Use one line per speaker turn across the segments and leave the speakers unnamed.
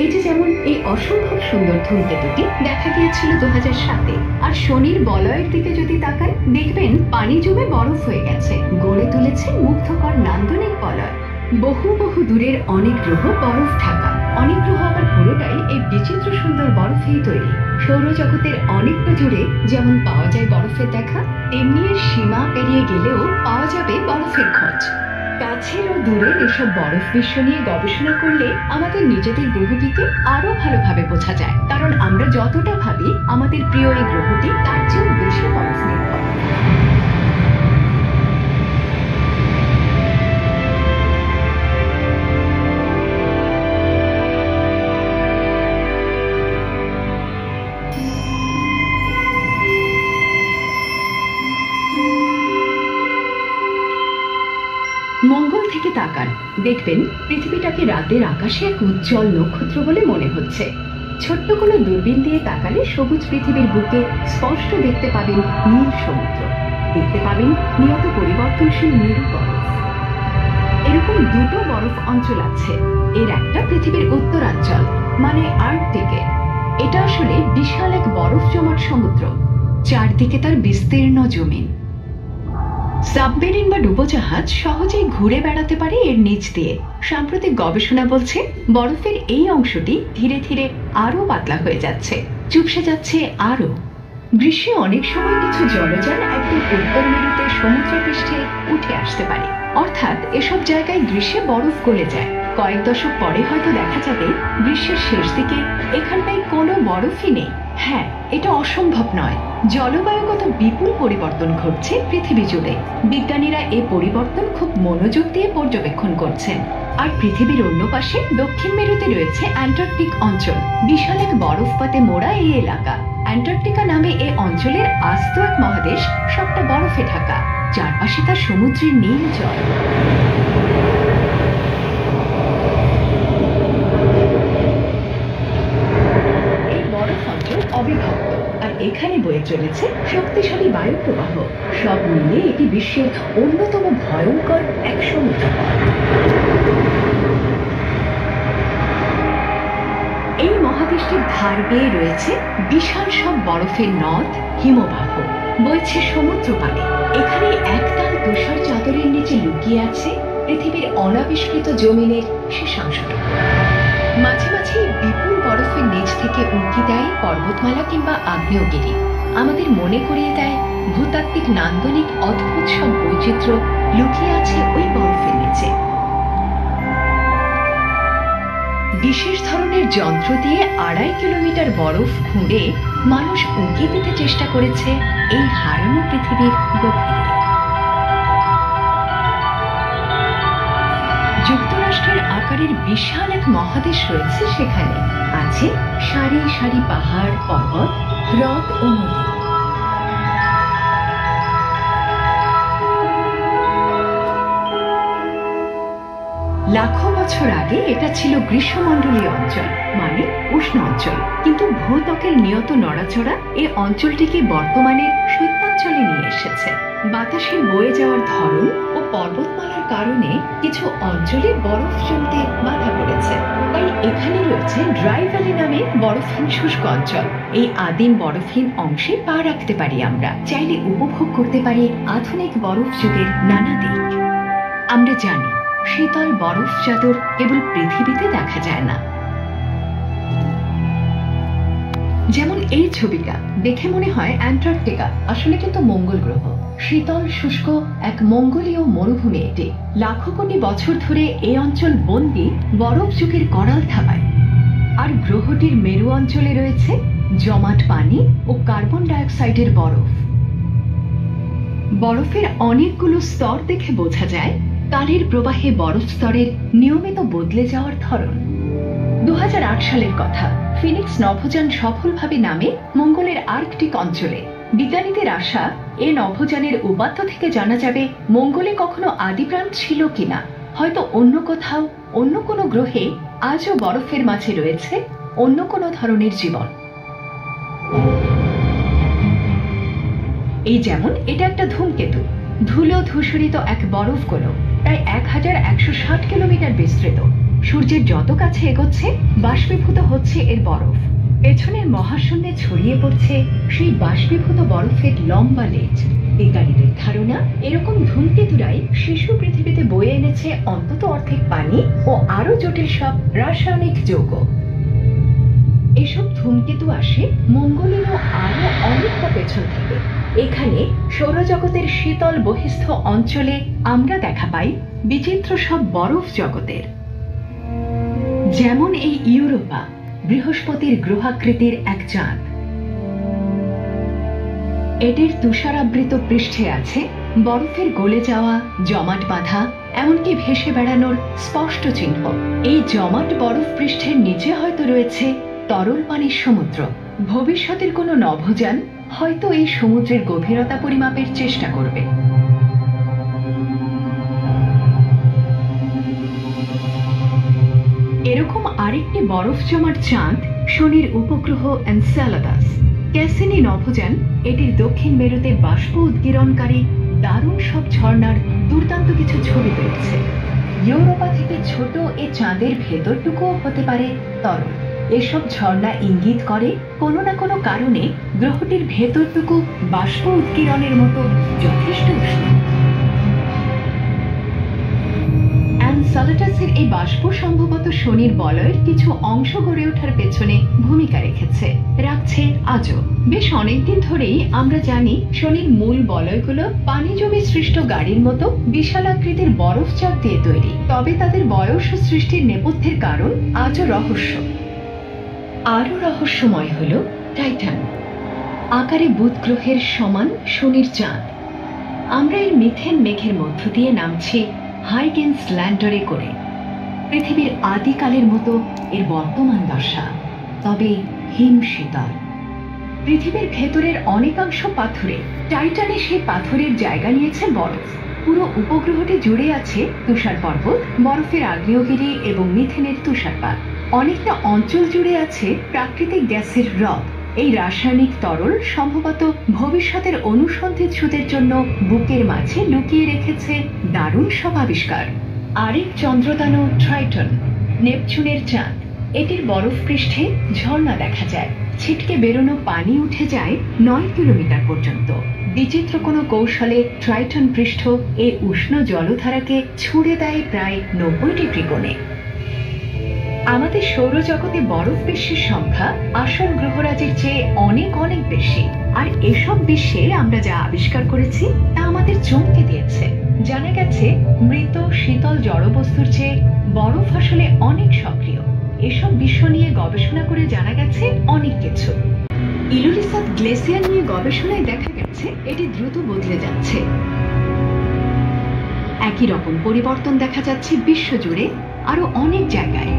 এই যে যেমন এই অসম্ভব সুন্দর ধূমকেতুটি দেখা গিয়েছিল 2007-এ, আর শনির বলয়ের দিকে যদি তাকান দেখবেন পানি জমে বরফ হয়ে গেছে, গড়ে তুলেছে মুগ্ধকর নান্দনিক বলয়। বহু বহু দূরের অনেক গ্রহ বরফ ঢাকা, অনেক গ্রহ আবার পুরোটাই এই বিচিত্র সুন্দর বরফেই তৈরি। সৌরজগতের অনেকটা জুড়ে যেমন পাওয়া যায় বরফের দেখা, তেমনি এর সীমা পেরিয়ে গেলেও পাওয়া যাবে বরফের খোঁজ। কাছের ও দূরের এসব বরফ বিশ্ব নিয়ে গবেষণা করলে আমাদের নিজেদের গ্রহটিকে আরো ভালোভাবে বোঝা যায়, কারণ আমরা যতটা ভাবি আমাদের প্রিয় এই গ্রহটি তার চেয়েও বেশি বরফ নির্ভর। মঙ্গল থেকে তাকান, দেখবেন পৃথিবীটাকে রাতের আকাশে এক উজ্জ্বল নক্ষত্র বলে মনে হচ্ছে। ছোট্ট কোনো দূরবীন দিয়ে তাকালে সবুজ পৃথিবীর বুকে স্পষ্ট দেখতে পাবেন নীল সমুদ্র, দেখতে পাবেন নিয়ত পরিবর্তনশীল মেরু বরফ। এরকম দুটো বরফ অঞ্চল আছে। এর একটা পৃথিবীর উত্তরাঞ্চল মানে আর্কটিকে। এটা আসলে বিশাল এক বরফ জমাট সমুদ্র, চারদিকে তার বিস্তীর্ণ জমিন। সাবমেরিন বা ডুবোজাহাজ সহজেই ঘুরে বেড়াতে পারে এর নিচ দিয়ে। সাম্প্রতিক গবেষণা বলছে বরফের এই অংশটি ধীরে ধীরে আরো পাতলা হয়ে যাচ্ছে, চুপসে যাচ্ছে আরো। গ্রীষ্মে অনেক সময় কিছু জলযান একদম উত্তর মেরুতে সমুদ্রপৃষ্ঠে উঠে আসতে পারে, অর্থাৎ এসব জায়গায় গ্রীষ্মে বরফ গলে যায়। কয়েক দশক পরে হয়তো দেখা যাবে গ্রীষ্মের শেষ দিকে এখানটায় কোনো বরফই নেই। হ্যাঁ, এটা অসম্ভব নয়। জলবায়ুগত বিপুল পরিবর্তন ঘটছে পৃথিবী জুড়ে। বিজ্ঞানীরা এই পরিবর্তন খুব মনোযোগ দিয়ে পর্যবেক্ষণ করছেন। আর পৃথিবীর অন্য পাশে দক্ষিণ মেরুতে রয়েছে অ্যান্টার্কটিক অঞ্চল, বিশাল এক বরফপাতে মোড়া এই এলাকা। অ্যান্টার্কটিকা নামে এই অঞ্চলের আস্ত এক মহাদেশ, সবটা বরফে ঢাকা, চারপাশে তার সমুদ্রের নীল জল। এই বরফ অঞ্চল অবিভক্ত, আর এখানে বয়ে চলেছে শক্তিশালী বায়ু প্রবাহ। সব মিলে এটি বিশ্বের অন্যতম ভয়ঙ্কর এক সমুদ্র পথ। এই মহাদেশটির ধার বেয়ে রয়েছে বিশাল সব বরফের নদ, হিমবাহ বইছে সমুদ্র পানে। এখানে একটাল তুষার চাদরের নিচে লুকিয়ে আছে পৃথিবীর অনাবিষ্কৃত জমিনের শেষাংশটা। মাঝে মাঝে বিপুল বরফের নিচ থেকে উঁকি দেয় পর্বতমালা কিংবা আগ্নেয়গিরি, আমাদের মনে করিয়ে দেয় ভূতাত্ত্বিক নান্দনিক অদ্ভুত সব বৈচিত্র্য লুকিয়ে আছে ওই বরফের নিচে। বিশেষ ধরনের যন্ত্র দিয়ে 2.5 কিলোমিটার বরফ খুঁড়ে মানুষ উঁকি দিতে চেষ্টা করেছে এই হারানো পৃথিবীর গভীরে। যুক্তরাষ্ট্রের আকারের বিশাল এক মহাদেশ রয়েছে সেখানে। আছে সারি সারি পাহাড়, পর্বত, হ্রদ ও নদী। লাখো বছর আগে এটা ছিল গ্রীষ্মমণ্ডলীয় অঞ্চল, মানে উষ্ণ অঞ্চল। কিন্তু ভূত্বকের নিয়ত নড়াচড়া এই অঞ্চলটিকে বর্তমানে শৈত্যাঞ্চলে নিয়ে এসেছে। বাতাসের বয়ে যাওয়ার ধরন ও পর্বতমালার কারণে কিছু অঞ্চলে বরফ জমতে বাধা পড়েছে। তাই এখানে রয়েছে ড্রাই ভ্যালি নামে বরফহীন শুষ্ক অঞ্চল। এই আদিম বরফহীন অংশে পা রাখতে পারি আমরা, চাইলে উপভোগ করতে পারি আধুনিক বরফ যুগের নানা দিক। আমরা জানি শীতল বরফ চাদর কেবল পৃথিবীতে দেখা যায় না। যেমন এই ছবিটা দেখে মনে হয় অ্যান্টার্কটিকা, আসলে কিন্তু মঙ্গল গ্রহ। শীতল শুষ্ক এক মঙ্গোলীয় মরুভূমি এটি। লাখো কোটি বছর ধরে এই অঞ্চল বন্দী বরফ যুগের করাল থাবায়। আর গ্রহটির মেরু অঞ্চলে রয়েছে জমাট পানি ও কার্বন ডাইঅক্সাইডের বরফ। বরফের অনেকগুলো স্তর দেখে বোঝা যায় কালের প্রবাহে বরফ স্তরের নিয়মিত বদলে যাওয়ার ধরন। 2008 সালের কথা, ফিনিক্স নভোযান সফলভাবে নামে মঙ্গলের আর্কটিক অঞ্চলে। বিজ্ঞানীদের আশা এ নভোযানের উপাত্ত থেকে জানা যাবে মঙ্গলে কখনো আদিপ্রাণ ছিল কিনা। হয়তো অন্য কোথাও, অন্য কোনো গ্রহে আজও বরফের মাঝে রয়েছে অন্য কোনো ধরনের জীবন। এই যেমন এটা একটা ধূমকেতু, ধুলো ধূসরিত এক বরফ গোলক, প্রায় 1160 কিলোমিটার বিস্তৃত। সূর্যের যত কাছে এগোচ্ছে বাষ্পীভূত হচ্ছে এর বরফ। পেছনের মহাশূন্যে ছড়িয়ে পড়ছে সেই বাষ্পীভূত বরফের লম্বা লেজ। বিজ্ঞানীদের ধারণা, এরকম ধূমকেতুরাই শিশু পৃথিবীতে বয়ে এনেছে অন্তত অর্ধেক পানি ও আরো জটিল সব রাসায়নিক যৌগ। এসব ধূমকেতু আসে মঙ্গলেরও আরো অনেকটা পেছন থেকে। এখানে সৌরজগতের শীতল বহিস্থ অঞ্চলে আমরা দেখা পাই বিচিত্র সব বরফ জগতের। যেমন এই ইউরোপা, বৃহস্পতির গ্রহাকৃতির এক চাঁদ। এটির তুষারাবৃত পৃষ্ঠে আছে বরফের গলে যাওয়া, জমাট বাঁধা, এমনকি ভেসে বেড়ানোর স্পষ্ট চিহ্ন। এই জমাট বরফ পৃষ্ঠের নিচে হয়তো রয়েছে তরল পানির সমুদ্র। ভবিষ্যতের কোনো নভোযান হয়তো এই সমুদ্রের গভীরতা পরিমাপের চেষ্টা করবে। এরকম আরেকটি বরফ জমাট চাঁদ শনির উপগ্রহ এনসেলাদাস। ক্যাসিনি নভোযান এটির দক্ষিণ মেরুতে বাষ্প উদ্গীরণকারী দারুণ সব ঝর্ণার দুর্দান্ত কিছু ছবি তুলেছে। ইউরোপা থেকে ছোট এ চাঁদের ভেতরটুকুও হতে পারে তরল। এসব ঝর্ণা ইঙ্গিত করে কোনো না কোনো কারণে গ্রহটির ভেতরটুকু বাষ্প উদ্গীরণের মতো যথেষ্ট উষ্ণ। এনসেলাদাসের এই বাষ্প সম্ভবত শনির বলয়ের কিছু অংশ গড়ে ওঠার পেছনে ভূমিকা রাখছে আজও। বেশ অনেকদিন ধরেই আমরা জানি শনির মূল বলয়গুলো পানি জমে সৃষ্ট গাড়ির মতো বিশালাকৃতির বরফ চাপ দিয়ে তৈরি। তবে তাদের বয়স ও সৃষ্টির নেপথ্যের কারণ আজও রহস্য। আরো রহস্যময় হল টাইটান, আকারে বুধ গ্রহের সমান শনির চাঁদ। আমরা এর মিথেন মেঘের মধ্য দিয়ে নামছি হাইগেন্স ল্যান্ডারে করে। পৃথিবীর আদিকালের মতো এর বর্তমান দশা, তবে হিম শীতল। পৃথিবীর ভেতরের অনেকাংশ পাথরে, টাইটানে সেই পাথরের জায়গা নিয়েছে বরফ। পুরো উপগ্রহটি জুড়ে আছে তুষার পর্বত, বরফের আগ্নেয়গিরি এবং মিথেনের তুষারপাত। অনেকটা অঞ্চল জুড়ে আছে প্রাকৃতিক গ্যাসের হ্রদ। এই রাসায়নিক তরল সম্ভবত ভবিষ্যতের অনুসন্ধিৎসুদের জন্য বুকের মাঝে লুকিয়ে রেখেছে দারুণ সব আবিষ্কার। আরেক চন্দ্রদানু ট্রাইটন, নেপচুনের চাঁদ। এটির বরফ পৃষ্ঠে ঝর্ণা দেখা যায়। ছিটকে বেরোনো পানি উঠে যায় 9 কিলোমিটার পর্যন্ত। বিচিত্র কোনো কৌশলে ট্রাইটন পৃষ্ঠ এই উষ্ণ জলধারাকে ছুঁড়ে দেয় প্রায় 90 ডিগ্রি কোণে। আমাদের সৌরজগতে বরফ বিশ্বের সংখ্যা আসল গ্রহরাজির চেয়ে অনেক অনেক বেশি। আর এসব বিশ্বে আমরা যা আবিষ্কার করেছি তা আমাদের চমকে দিয়েছে। জানা গেছে মৃত শীতল জড়বস্তুর চেয়ে বরফ আসলে অনেক সক্রিয়। এসব বিশ্ব নিয়ে গবেষণা করে জানা গেছে অনেক কিছু। ইলুলিসাত গ্লেসিয়ার নিয়ে গবেষণায় দেখা গেছে এটি দ্রুত বদলে যাচ্ছে। একই রকম পরিবর্তন দেখা যাচ্ছে বিশ্বজুড়ে আরো অনেক জায়গায়।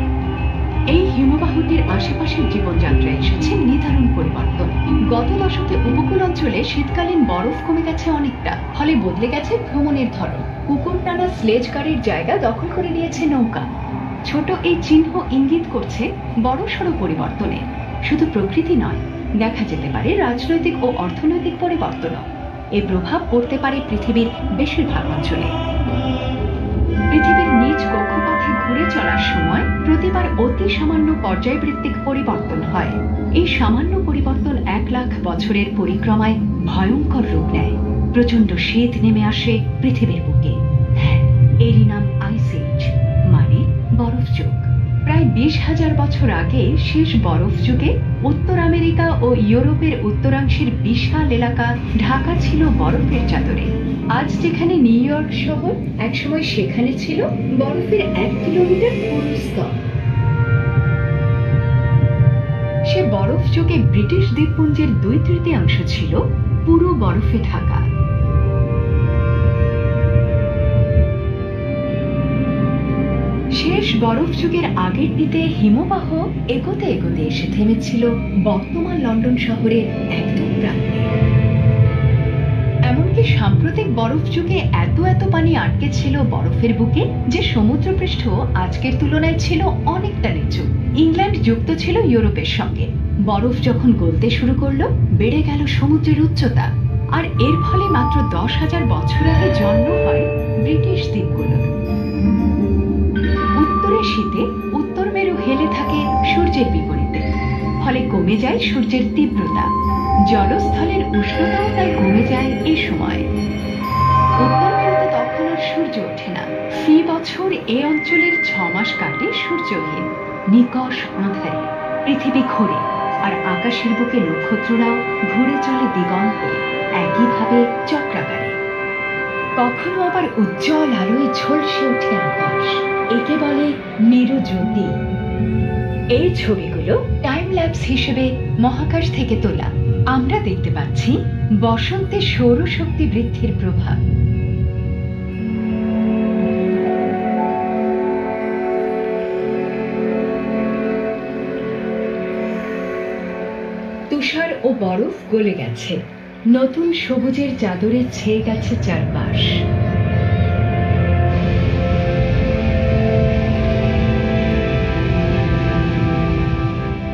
এই হিমবাহটির আশেপাশের জীবনযাত্রায় এসেছে নিদারুণ পরিবর্তন। গত দশকে উপকূল অঞ্চলে শীতকালীন বরফ কমে গেছে অনেকটা, ফলে বদলে গেছে ভ্রমণের ধরন। কুকুর টানা স্লেজ গাড়ির জায়গা দখল করে নিয়েছে নৌকা। ছোট এই চিহ্ন ইঙ্গিত করছে বড়সড় পরিবর্তনে। শুধু প্রকৃতি নয়, দেখা যেতে পারে রাজনৈতিক ও অর্থনৈতিক পরিবর্তনও। এর প্রভাব পড়তে পারে পৃথিবীর বেশিরভাগ অঞ্চলে। পৃথিবীর নিজ কক্ষপথে ঘুরে চলার সময় প্রতিবার অতি সামান্য পর্যায়বৃত্তিক পরিবর্তন হয়। এই সামান্য পরিবর্তন 1 লাখ বছরের পরিক্রমায় ভয়ঙ্কর রূপ নেয়। প্রচন্ড শীত নেমে আসে পৃথিবীর বুকে। হ্যাঁ, এরই নাম আইস এজ, মানে বরফ যুগ। প্রায় 20,000 বছর আগে শেষ বরফ যুগে উত্তর আমেরিকা ও ইউরোপের উত্তরাংশের বিশাল এলাকা ঢাকা ছিল বরফের চাদরে। আজ যেখানে নিউ ইয়র্ক শহর, একসময় সেখানে ছিল বরফের 1 কিলোমিটার পুরু স্তর। সে বরফ যুগে ব্রিটিশ দ্বীপপুঞ্জের 2/3 ছিল পুরো বরফে ঢাকা। শেষ বরফ যুগের আগের দিকে হিমবাহ এগোতে এগোতে এসে থেমেছিল বর্তমান লন্ডন শহরের একদম প্রান্তে। এমনকি সাম্প্রতিক বরফ যুগে এত এত পানি আটকে ছিল বরফের বুকে যে সমুদ্রপৃষ্ঠ আজকের তুলনায় ছিল অনেকটা নিচু। ইংল্যান্ড যুক্ত ছিল ইউরোপের সঙ্গে। বরফ যখন গলতে শুরু করলো, বেড়ে গেল সমুদ্রের উচ্চতা। আর এর ফলে মাত্র 10,000 বছর আগে জন্ম হয় ব্রিটিশ দ্বীপগুলোর। উত্তরে তীব্র শীতে উত্তর মেরু হেলে থাকে সূর্যের বিপরীতে, ফলে কমে যায় সূর্যের তীব্রতা। জলস্থলের উষ্ণতাও তাই কমে যায় এই সময়। উত্তর মেরুতে তখন আর সূর্য ওঠে না। ফি বছর এ অঞ্চলের 6 মাস কাটে সূর্যহীন, নিকষ আঁধারে। পৃথিবী ঘোরে, আর আকাশের বুকে নক্ষত্ররাও ঘুরে চলে দিগন্তে, একইভাবে চক্রাকারে। কখনো আবার উজ্জ্বল আলোয় ঝলসে ওঠে আকাশ, একে বলে মেরুজ্যোতি। এই ছবিগুলো টাইম ল্যাপস হিসেবে মহাকাশ থেকে তোলা। আমরা দেখতে পাচ্ছি বসন্তে সৌরশক্তি বৃদ্ধির প্রভাব। তুষার ও বরফ গলে গেছে, নতুন সবুজের চাদরে ছেয়ে গেছে চারপাশ।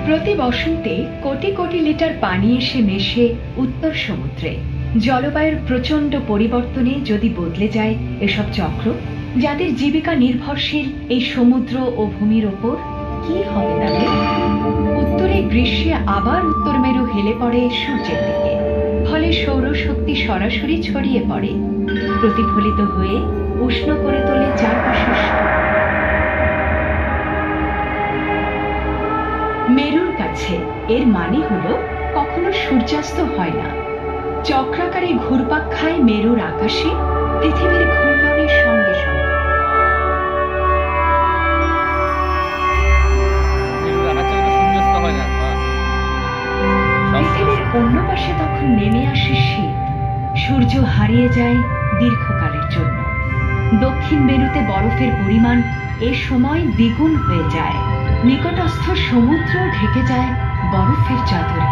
প্রতি বসন্তে কোটি কোটি লিটার পানি এসে মেশে উত্তর সমুদ্রে। জলবায়ুর প্রচণ্ড পরিবর্তনে যদি বদলে যায় এসব চক্র, যাদের জীবিকা নির্ভরশীল এই সমুদ্র ও ভূমির ওপর, কি হবে তাদের? উত্তরে গ্রীষ্মে আবার উত্তর মেরু হেলে পড়ে সূর্যের দিকে, ফলে সৌরশক্তি সরাসরি ছড়িয়ে পড়ে, প্রতিফলিত হয়ে উষ্ণ করে তোলে চারপাশের। মেরুর কাছে এর মানে হলো কখনো সূর্যাস্ত হয় না। চক্রাকারে ঘুরপাক খায় মেরুর আকাশে পৃথিবীর ঘূর্ণনের সঙ্গে সঙ্গে। পৃথিবীর অন্য পাশে তখন নেমে আসে শীত, সূর্য হারিয়ে যায় দীর্ঘকালের জন্য। দক্ষিণ মেরুতে বরফের পরিমাণ এ সময় দ্বিগুণ হয়ে যায়, নিকটস্থ সমুদ্র ঢেকে যায় বরফের চাদরে।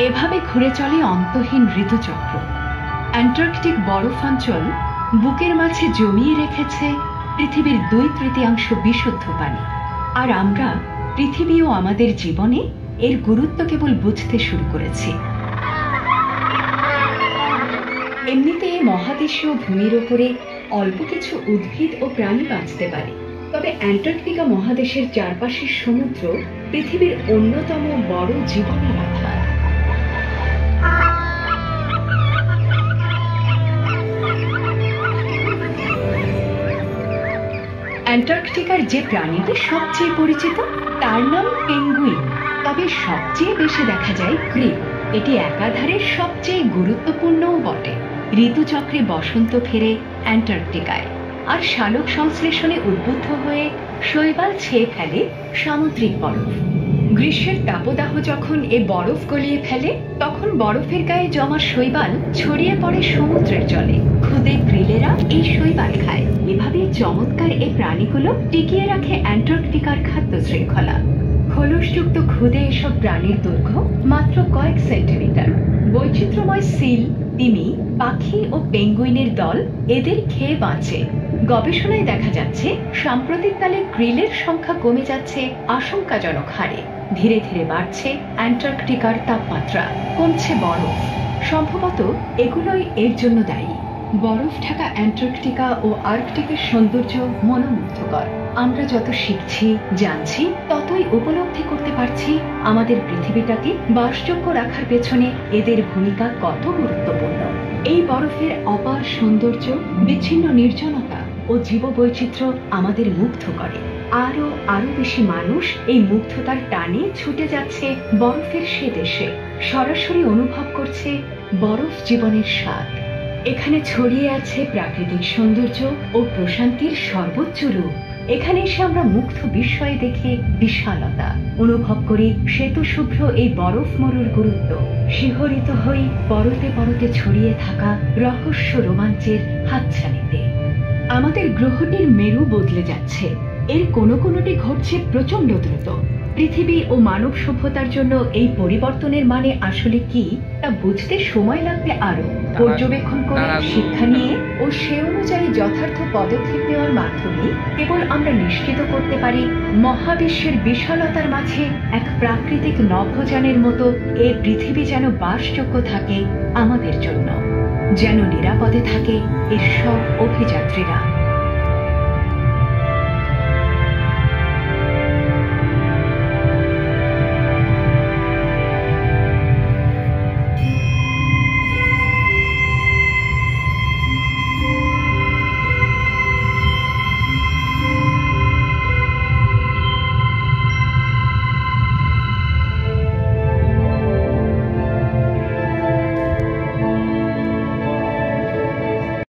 এভাবে ঘুরে চলে অন্তহীন ঋতুচক্র। অ্যান্টার্কটিক বরফ অঞ্চল বুকের মাঝে জমিয়ে রেখেছে পৃথিবীর 2/3 বিশুদ্ধ পানি, আর আমরা পৃথিবী ও আমাদের জীবনে এর গুরুত্ব কেবল বুঝতে শুরু করেছি। এমনিতে এই মহাদেশীয় ভূমির উপরে অল্প কিছু উদ্ভিদ ও প্রাণী বাঁচতে পারে, তবে অ্যান্টার্কটিকা মহাদেশের চারপাশের সমুদ্র পৃথিবীর অন্যতম বড় জীবনের আধার। অ্যান্টার্কটিকার যে প্রাণীটি সবচেয়ে পরিচিত তার নাম পেঙ্গুইন, তবে সবচেয়ে বেশি দেখা যায় ক্রিল। এটি একাধারে সবচেয়ে গুরুত্বপূর্ণও বটে। ঋতুচক্রে বসন্ত ফেরে অ্যান্টার্কটিকায়, আর সালোক সংশ্লেষণে উদ্বুদ্ধ হয়ে শৈবাল ছেয়ে ফেলে সামুদ্রিক বরফ। গ্রীষ্মের তাপদাহ যখন এ বরফ গলিয়ে ফেলে, তখন বরফের গায়ে জমা শৈবাল ছড়িয়ে পড়ে সমুদ্রের জলে। ক্ষুদে ক্রিলেরা এই শৈবাল খায়। এভাবে চমৎকার এই প্রাণীগুলো টিকিয়ে রাখে অ্যান্টার্কটিকার খাদ্য শৃঙ্খলা। খোলসযুক্ত ক্ষুদে এসব প্রাণীর দৈর্ঘ্য মাত্র কয়েক সেন্টিমিটার। বৈচিত্র্যময় সিল, তিমি, পাখি ও পেঙ্গুইনের দল এদের খেয়ে বাঁচে। গবেষণায় দেখা যাচ্ছে সাম্প্রতিককালে ক্রিলের সংখ্যা কমে যাচ্ছে আশঙ্কাজনক হারে। ধীরে ধীরে বাড়ছে অ্যান্টার্কটিকার তাপমাত্রা, কমছে বরফ। সম্ভবত এগুলোই এর জন্য দায়ী। বরফ ঢাকা অ্যান্টার্কটিকা ও আর্কটিকের সৌন্দর্য মনোমুগ্ধকর। আমরা যত শিখছি, জানছি, ততই উপলব্ধি করতে পারছি আমাদের পৃথিবীটাকে বাসযোগ্য রাখার পেছনে এদের ভূমিকা কত গুরুত্বপূর্ণ। এই বরফের অপার সৌন্দর্য, বিচ্ছিন্ন নির্জনতা ও জীববৈচিত্র্য আমাদের মুগ্ধ করে। আরো বেশি মানুষ এই মুগ্ধতার টানে ছুটে যাচ্ছে বরফের সে দেশে, সরাসরি অনুভব করছে বরফ জীবনের স্বাদ। এখানে ছড়িয়ে আছে প্রাকৃতিক সৌন্দর্য ও প্রশান্তির সর্বোচ্চ রূপ। এখানে এসে আমরা মুগ্ধ বিস্ময়ে দেখি বিশালতা, অনুভব করি শ্বেতশুভ্র এই বরফ মরুর গুরুত্ব, শিহরিত হই পরতে পরতে ছড়িয়ে থাকা রহস্য রোমাঞ্চের হাতছানিতে। আমাদের গ্রহটির মেরু বদলে যাচ্ছে, এর কোনোটি ঘটছে প্রচন্ড দ্রুত। পৃথিবী ও মানব সভ্যতার জন্য এই পরিবর্তনের মানে আসলে কি তা বুঝতে সময় লাগবে আরো। পর্যবেক্ষণ করে শিক্ষা নিয়ে ও সে অনুযায়ী যথার্থ পদক্ষেপ নেওয়ার মাধ্যমে কেবল আমরা নিশ্চিত করতে পারি মহাবিশ্বের বিশালতার মাঝে এক প্রাকৃতিক নভোযানের মতো এই পৃথিবী যেন বাসযোগ্য থাকে আমাদের জন্য। যেন নিরাপদে থাকে এর সব অভিযাত্রীরা।